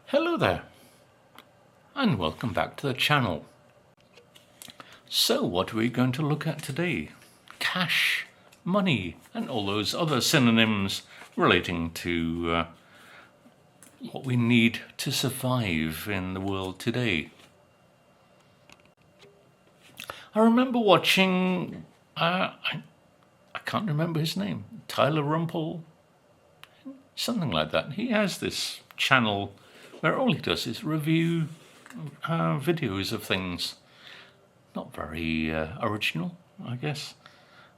Hello there, and welcome back to the channel. So what are we going to look at today? Cash, money, and all those other synonyms relating to what we need to survive in the world today. I remember watching, I can't remember his name, Tyler Rumpel, something like that. He has this channel where all he does is review videos of things. Not very original, I guess.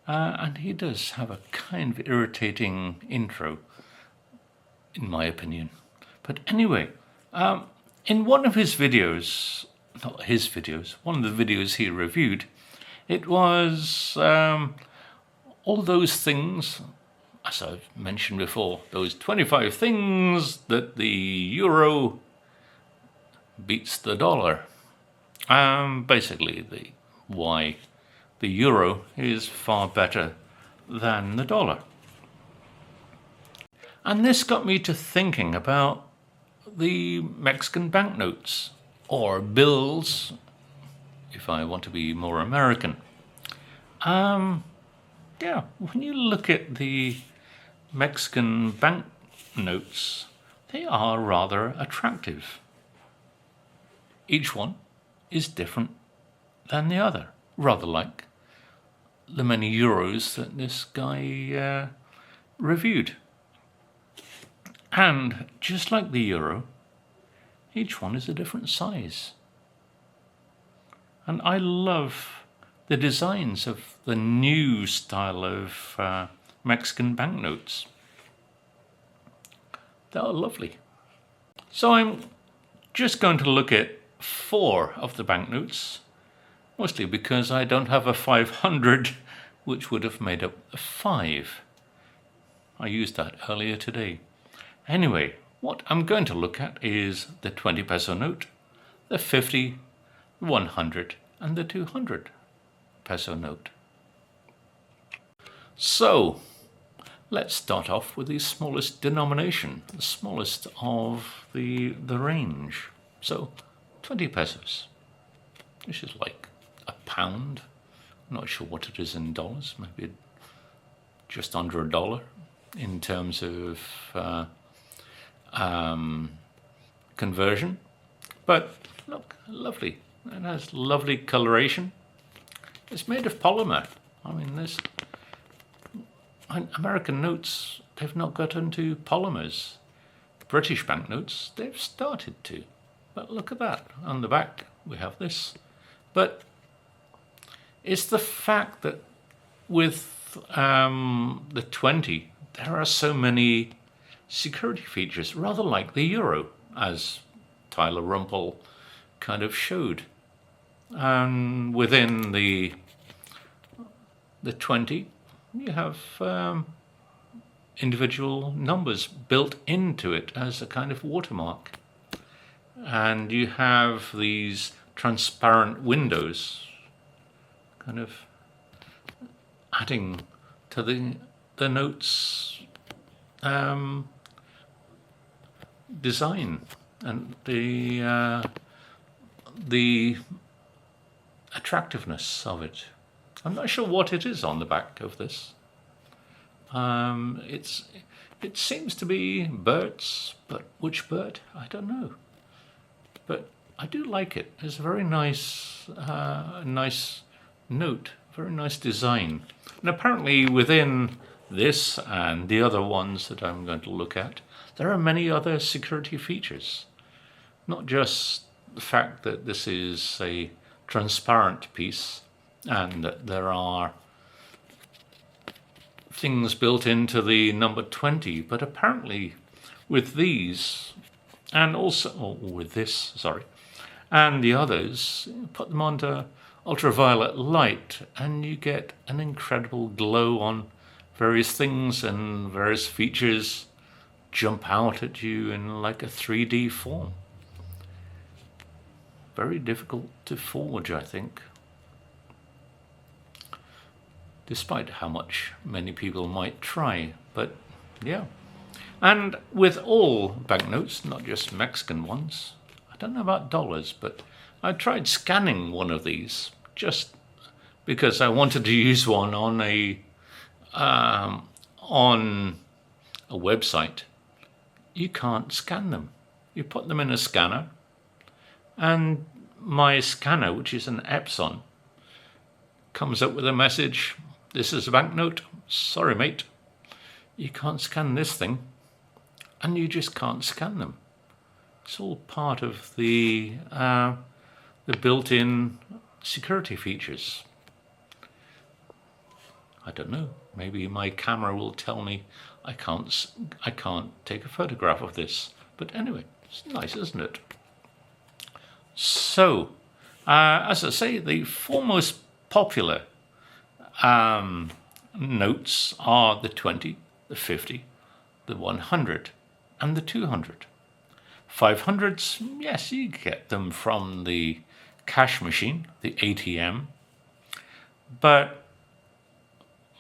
And he does have a kind of irritating intro, in my opinion. But anyway, in one of his videos, not his videos, one of the videos he reviewed, it was all those things, as I've mentioned before, those 25 things that the euro beats the dollar. Basically, why the euro is far better than the dollar. And this got me to thinking about the Mexican banknotes, or bills, if I want to be more American. Yeah, when you look at the Mexican banknotes, they are rather attractive. Each one is different than the other, rather like the many euros that this guy reviewed. And just like the euro, each one is a different size. And I love the designs of the new style of Mexican banknotes. They are lovely. So I'm just going to look at 4 of the banknotes, mostly because I don't have a 500, which would have made up a 5. I used that earlier today. Anyway, what I'm going to look at is the 20 peso note, the 50, the 100, and the 200 peso note. So, let's start off with the smallest denomination, the smallest of the range. So, 20 pesos, which is like a pound. I'm not sure what it is in dollars, maybe just under $1 in terms of conversion. But look, lovely. It has lovely coloration. It's made of polymer. I mean, this American notes, they've not got into polymers. British banknotes, they've started to. But look at that. On the back, we have this. But it's the fact that with the 20, there are so many security features, rather like the euro, as Tyler Rumpel kind of showed. And within the 20, you have individual numbers built into it as a kind of watermark. And you have these transparent windows kind of adding to the note's design and the attractiveness of it. I'm not sure what it is on the back of this. It seems to be birds, but which bird? I don't know. But I do like it. It's a very nice note, very nice design. And apparently within this and the other ones that I'm going to look at, there are many other security features. Not just the fact that this is a transparent piece and that there are things built into the number 20, but apparently with these and also with this, and the others, put them under ultraviolet light and you get an incredible glow on various things, and various features jump out at you in like a 3D form. Very difficult to forge, I think, despite how much many people might try. But yeah, And with all banknotes, not just Mexican ones, I don't know about dollars, but I tried scanning one of these just because I wanted to use one on a website. You can't scan them. You put them in a scanner, and my scanner, which is an Epson, comes up with a message: "This is a banknote. Sorry, mate. You can't scan this thing." And you just can't scan them. It's all part of the built-in security features. I don't know. Maybe my camera will tell me I can't take a photograph of this. But anyway, it's nice, isn't it? So, as I say, the four most popular notes are the 20, the 50, the 100, and the 200. 500s, yes, you get them from the cash machine, the ATM, but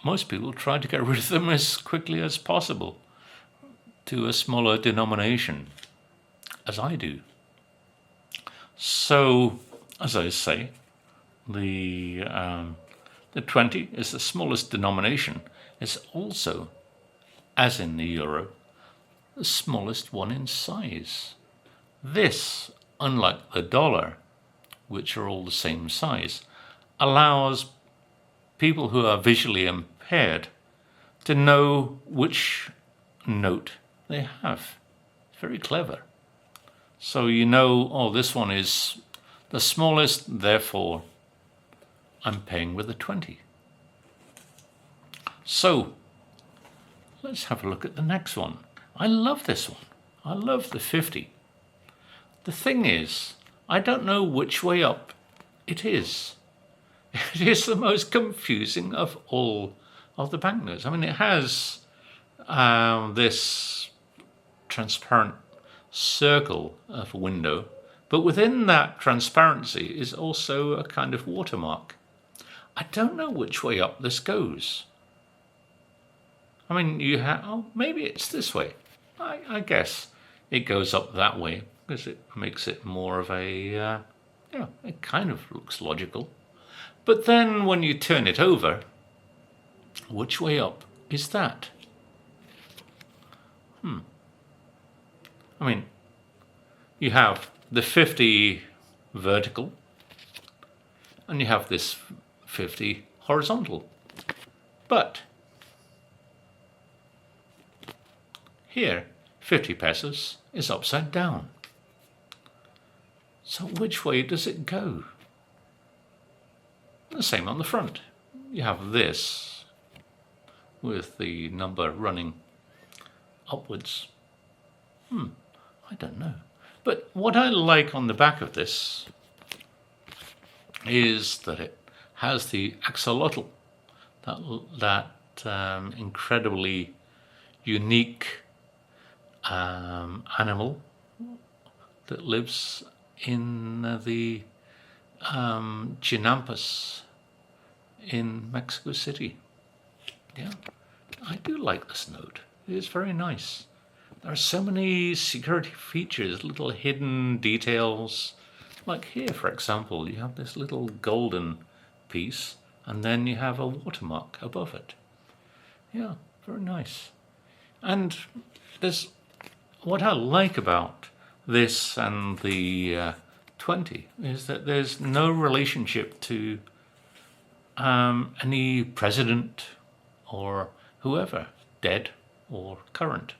most people try to get rid of them as quickly as possible to a smaller denomination, as I do. So, as I say, the 20 is the smallest denomination. It's also, as in the euro, the smallest one in size. This, unlike the dollar, which are all the same size, allows people who are visually impaired to know which note they have. Very clever. So you know, oh, this one is the smallest, therefore I'm paying with a 20. So let's have a look at the next one. I love this one. I love the 50. The thing is, I don't know which way up it is. It is the most confusing of all of the banknotes. I mean, it has this transparent circle of a window, but within that transparency is also a kind of watermark. I don't know which way up this goes. I mean, you have, oh, maybe it's this way. I guess it goes up that way because it makes it more of a, it kind of looks logical. But then when you turn it over, which way up is that? I mean, you have the 50 vertical and you have this 50 horizontal. But here, 50 pesos is upside down. So which way does it go? The same on the front. You have this with the number running upwards. I don't know. But what I like on the back of this is that it has the axolotl, that incredibly unique animal that lives in the Chinampas in Mexico City. Yeah, I do like this note. It is very nice. There are so many security features, little hidden details. Like here, for example, you have this little golden piece, and then you have a watermark above it. Yeah, very nice. And there's what I like about this and the 20 is that there's no relationship to any president or whoever, dead or current.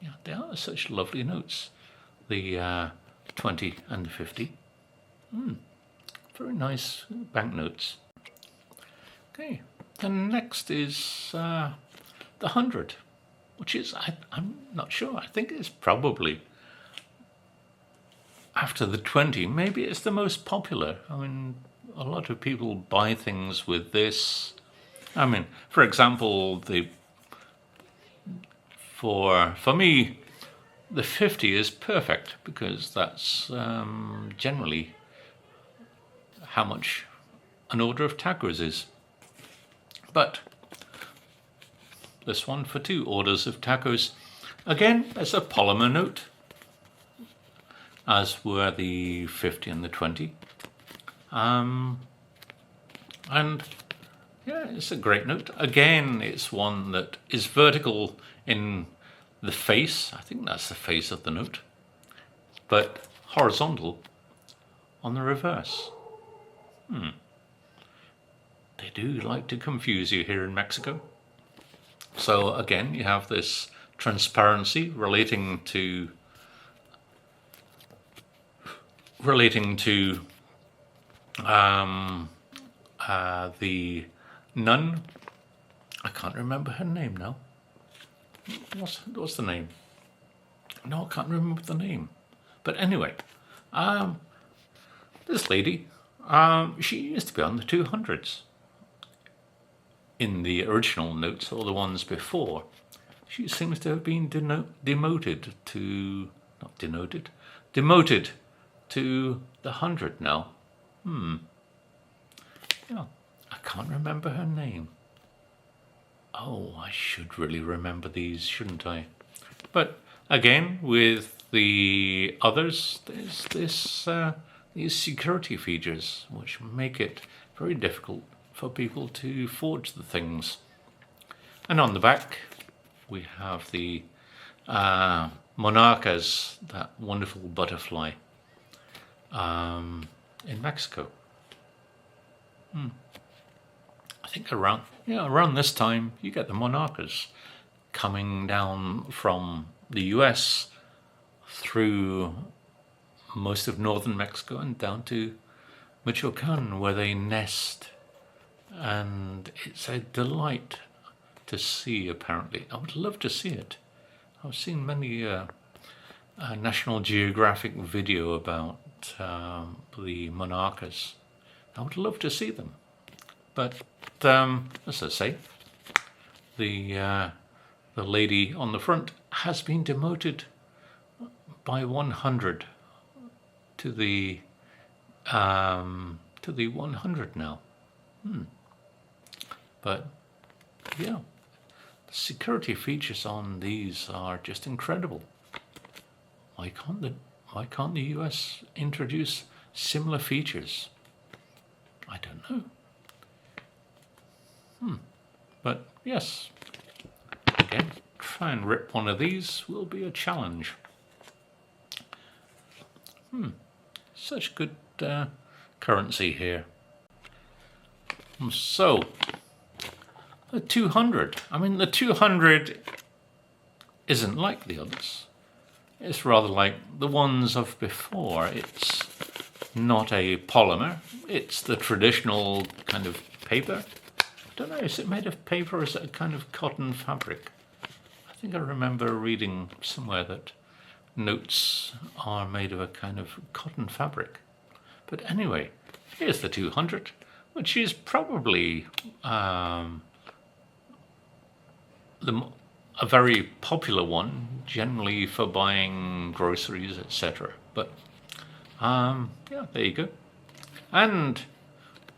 Yeah, they are such lovely notes, the 20 and the 50. Very nice banknotes. Okay, and next is the 100, which is, I'm not sure, I think it's probably after the 20, maybe it's the most popular. I mean, a lot of people buy things with this. I mean, for example, for me, the 50 is perfect because that's generally how much an order of tacos is. But this one for 2 orders of tacos, Again, it's a polymer note, as were the 50 and the 20. And yeah, it's a great note. Again, it's one that is vertical in the face. I think that's the face of the note, but horizontal on the reverse. They do like to confuse you here in Mexico. So again, you have this transparency relating to the nun. I can't remember her name now. What's the name? No, I can't remember the name. But anyway, this lady, she used to be on the 200s. In the original notes, or the ones before, she seems to have been demoted to the 100 now. Yeah, I can't remember her name. Oh, I should really remember these, shouldn't I? But again, with the others, there's these security features which make it very difficult for people to forge the things. And on the back, we have the monarchas, that wonderful butterfly in Mexico. I think around this time, you get the monarchas coming down from the US through most of northern Mexico and down to Michoacan, where they nest. And it's a delight to see, apparently. I would love to see it. I've seen many National Geographic video about the monarchas. I would love to see them. But as I say, the lady on the front has been demoted by 100 to the 100 now. But yeah, the security features on these are just incredible. Why can't the US introduce similar features? I don't know. But yes, again, try and rip one of these will be a challenge. Such good currency here. So, the 200. I mean, the 200 isn't like the others. It's rather like the ones of before. It's not a polymer. It's the traditional kind of paper. I don't know, is it made of paper or is it a kind of cotton fabric? I think I remember reading somewhere that notes are made of a kind of cotton fabric. But anyway, here's the 200, which is probably a very popular one, generally for buying groceries, etc. But yeah, there you go. And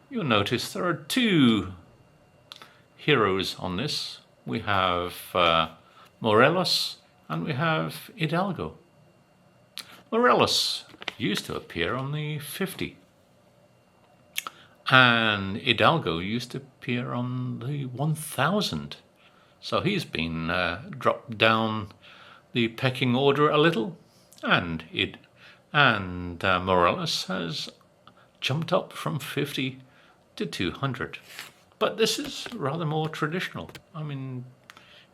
you'll notice there are two heroes on this. We have Morelos and we have Hidalgo. Morelos used to appear on the 50. And Hidalgo used to appear on the 1000. So he's been dropped down the pecking order a little. And Morelos has jumped up from 50 to 200. But this is rather more traditional. I mean,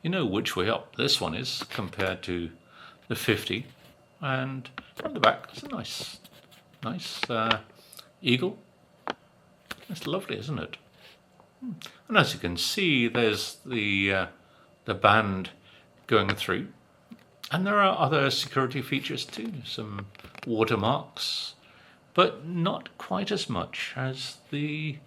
you know which way up this one is compared to the 50. And on the back, it's a nice eagle. It's lovely, isn't it? And as you can see, there's the band going through. And there are other security features too, some watermarks, but not quite as much as the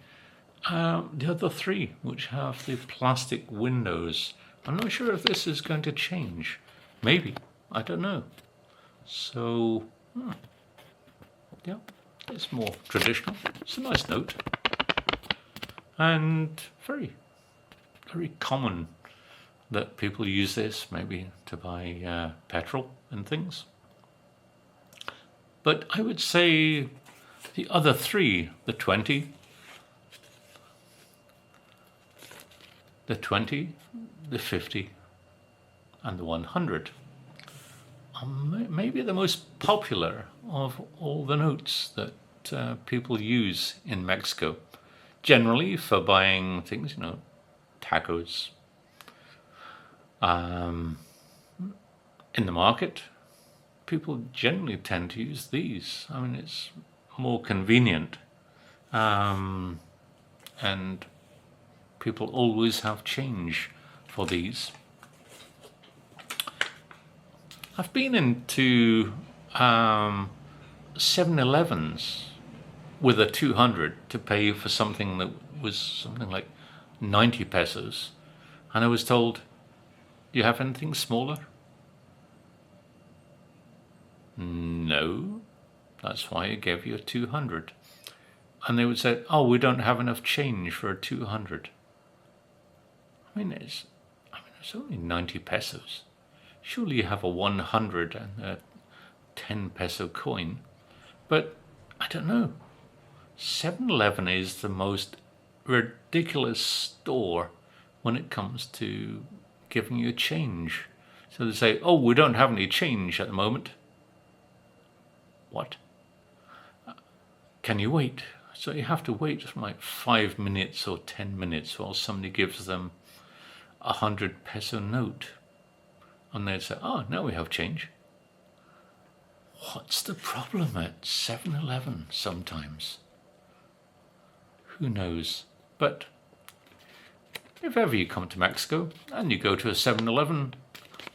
other three, which have the plastic windows. I'm not sure if this is going to change. Maybe. I don't know. So, yeah, it's more traditional. It's a nice note. And very, very common that people use this maybe to buy petrol and things. But I would say the other three, the 20, the 50, and the 100, are maybe the most popular of all the notes that people use in Mexico. Generally for buying things, tacos. In the market, people generally tend to use these. I mean, it's more convenient. And people always have change for these. I've been into 7-Elevens with a 200 to pay for something that was something like 90 pesos. And I was told, do you have anything smaller? No, that's why I gave you a 200. And they would say, oh, we don't have enough change for a 200. I mean, it's only 90 pesos. Surely you have a 100 and a 10 peso coin. But I don't know. 7-Eleven is the most ridiculous store when it comes to giving you change. So they say, oh, we don't have any change at the moment. What? Can you wait? So you have to wait for like 5 minutes or 10 minutes while somebody gives them a 100 peso note. And they'd say, oh, now we have change. What's the problem at 7-Eleven sometimes? Who knows? But if ever you come to Mexico and you go to a 7-Eleven,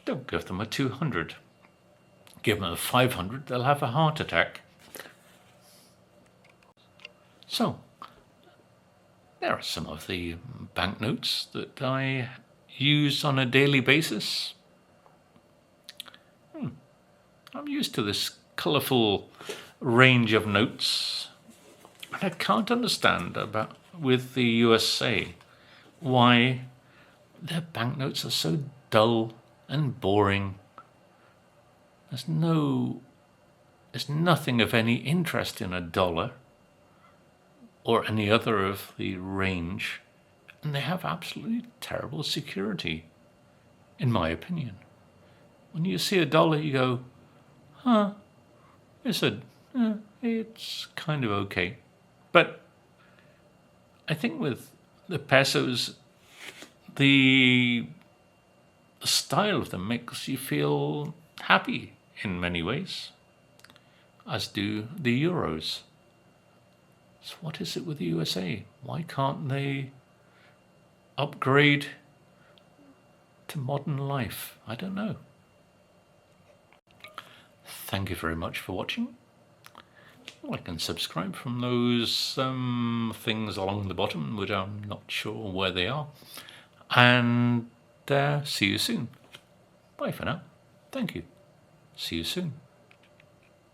don't give them a 200. Give them a 500, they'll have a heart attack. So, there are some of the banknotes that I use on a daily basis. I'm used to this colourful range of notes. And I can't understand with the USA why their banknotes are so dull and boring. There's nothing of any interest in a dollar or any other of the range, and they have absolutely terrible security, in my opinion. When you see a dollar, you go, it's kind of okay. But I think with the pesos, the style of them makes you feel happy in many ways, as do the euros. So what is it with the USA? Why can't they upgrade to modern life? I don't know. Thank you very much for watching. Like and subscribe from those things along the bottom, which I'm not sure where they are. And see you soon. Bye for now. Thank you. See you soon.